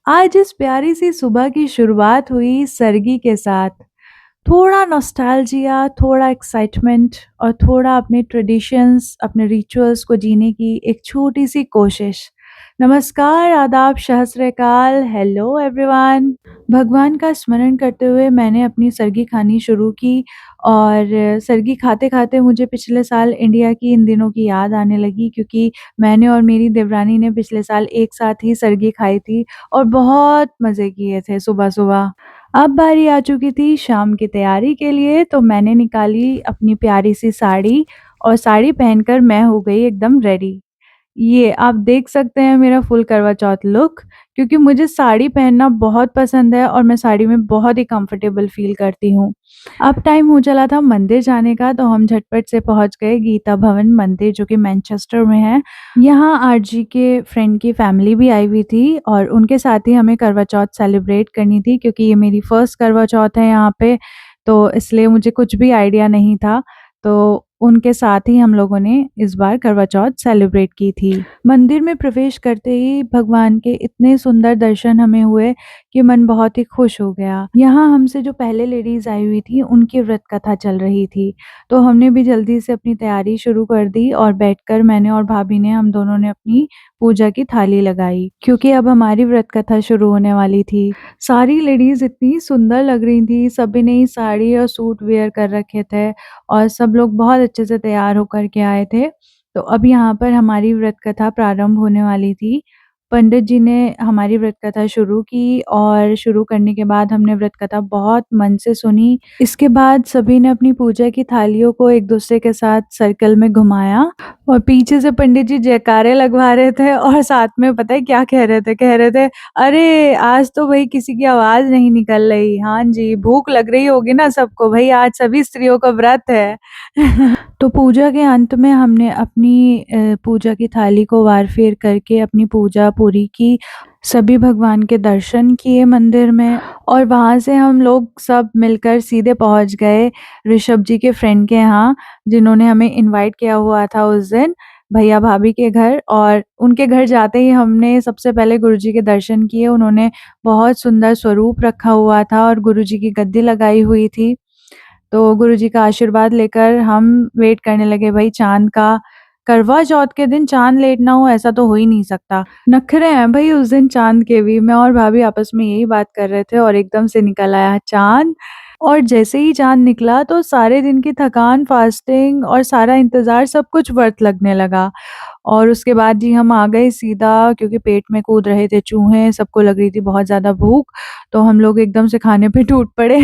आज इस प्यारी सी सुबह की शुरुआत हुई सर्गी के साथ। थोड़ा नॉस्टैल्जिया, थोड़ा एक्साइटमेंट और थोड़ा अपने ट्रेडिशंस, अपने रिचुअल्स को जीने की एक छोटी-सी कोशिश। नमस्कार, आदाब, सत श्री अकाल, हेलो एवरीवन। भगवान का स्मरण करते हुए मैंने अपनी सर्गी खानी शुरू की और सर्गी खाते-खाते मुझे पिछले साल इंडिया की इन दिनों की याद आने लगी क्योंकि मैंने और मेरी देवरानी ने पिछले साल एक साथ ही सर्गी खाई थी और बहुत मज़े किए थे सुबह-सुबह। अब बारी आ चुकी थी शाम की तैयारी के लिए, तो मैंने निकाली अपनी प्यारी-सी साड़ी और साड़ी पहनकर मैं हो गई एकदम रेडी। ये आप देख सकते हैं मेरा फुल करवा चौथ लुक, क्योंकि मुझे साड़ी पहनना बहुत पसंद है और मैं साड़ी में बहुत ही कंफर्टेबल फ़ील करती हूँ। अब टाइम हो चला था मंदिर जाने का, तो हम झटपट से पहुँच गए गीता भवन मंदिर जो कि मैनचेस्टर में है। यहाँ आरजी के फ्रेंड की फैमिली भी आई हुई थी और उनके साथ ही हमें करवा चौथ सेलिब्रेट करनी थी क्योंकि ये मेरी फर्स्ट करवा चौथ है यहाँ पे, तो इसलिए मुझे कुछ भी आइडिया नहीं था। तो उनके साथ ही हम लोगों ने इस बार करवा चौथ सेलिब्रेट की थी। मंदिर में प्रवेश करते ही भगवान के इतने सुंदर दर्शन हमें हुए कि मन बहुत ही खुश हो गया। यहाँ हमसे जो पहले लेडीज़ आई हुई थी, उनकी व्रत कथा चल रही थी, तो हमने भी जल्दी से अपनी तैयारी शुरू कर दी और बैठकर मैंने और भाभी ने हम दोनों ने अपनी पूजा की थाली लगाई, क्योंकि अब हमारी व्रत कथा शुरू होने वाली थी। सारी लेडीज़ इतनी सुंदर लग रही थी, सभी ने ही साड़ी और सूट वियर कर रखे थे और सब लोग बहुत अच्छे से तैयार होकर के आए थे। तो अब यहाँ पर हमारी व्रत कथा प्रारंभ होने वाली थी। पंडित जी ने हमारी व्रत कथा शुरू की और शुरू करने के बाद हमने व्रत कथा बहुत मन से सुनी। इसके बाद सभी ने अपनी पूजा की थालियों को एक-दूसरे के साथ सर्कल में घुमाया और पीछे से पंडित जी जयकारे लगवा रहे थे और साथ में पता है क्या कह रहे थे? कह रहे थे, "अरे! आज तो भई किसी की आवाज़ नहीं निकल रही। हाँ जी, भूख लग रही होगी ना सबको, भई आज सभी स्त्रियों का व्रत है।" तो पूजा के अंत में हमने अपनी पूजा की थाली को वार-फेर करके अपनी पूजा पूरी की। सभी भगवान के दर्शन किए मंदिर में और वहाँ से हम लोग सब मिलकर सीधे पहुँच गए ऋषभ जी के फ्रेंड के यहाँ, जिन्होंने हमें इनवाइट किया हुआ था उस दिन, भैया-भाभी के घर। और उनके घर जाते ही हमने सबसे पहले गुरुजी के दर्शन किए। उन्होंने बहुत सुंदर स्वरूप रखा हुआ था और गुरुजी की गद्दी लगाई हुई थी। तो गुरुजी का आशीर्वाद लेकर हम वेट करने लगे भई चाँद का। करवा चौथ के दिन चाँद लेट ना हो ऐसा तो हो ही नहीं सकता। नखरे हैं भई उस दिन चाँद के भी। मैं और भाभी आपस में यही बात कर रहे थे और एकदम से निकल आया चाँद। और जैसे ही चाँद निकला तो सारे दिन की थकान, फास्टिंग और सारा इंतज़ार सब कुछ व्यर्थ लगने लगा। और उसके बाद जी हम आ गए सीधा, क्योंकि पेट में कूद रहे थे चूहे, सबको लग रही थी बहुत ज़्यादा भूख, तो हम लोग एकदम से खाने पे टूट पड़े।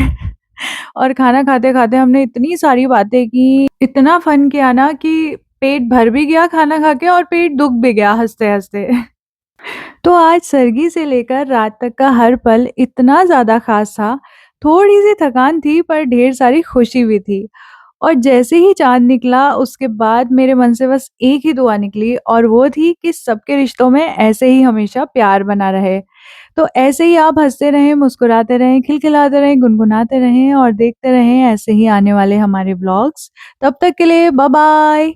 और खाना खाते-खाते हमने इतनी सारी बातें की, इतना फन किया ना कि पेट भर भी गया खाना खा के और पेट दुख भी गया हँसते-हँसते। तो आज सर्गी से लेकर रात तक का हर पल इतना ज़्यादा ख़ास था। थोड़ी-सी थकान थी पर ढेर सारी खुशी भी थी। और जैसे ही चाँद निकला उसके बाद मेरे मन से बस एक ही दुआ निकली और वो थी कि सबके रिश्तों में ऐसे ही हमेशा प्यार बना रहे। तो ऐसे ही आप हँसते रहें, मुस्कुराते रहें, खिलखिलाते रहें, गुनगुनाते रहें और देखते रहें ऐसे ही आने वाले हमारे व्लॉग्स। तब तक के लिए बाय बाय।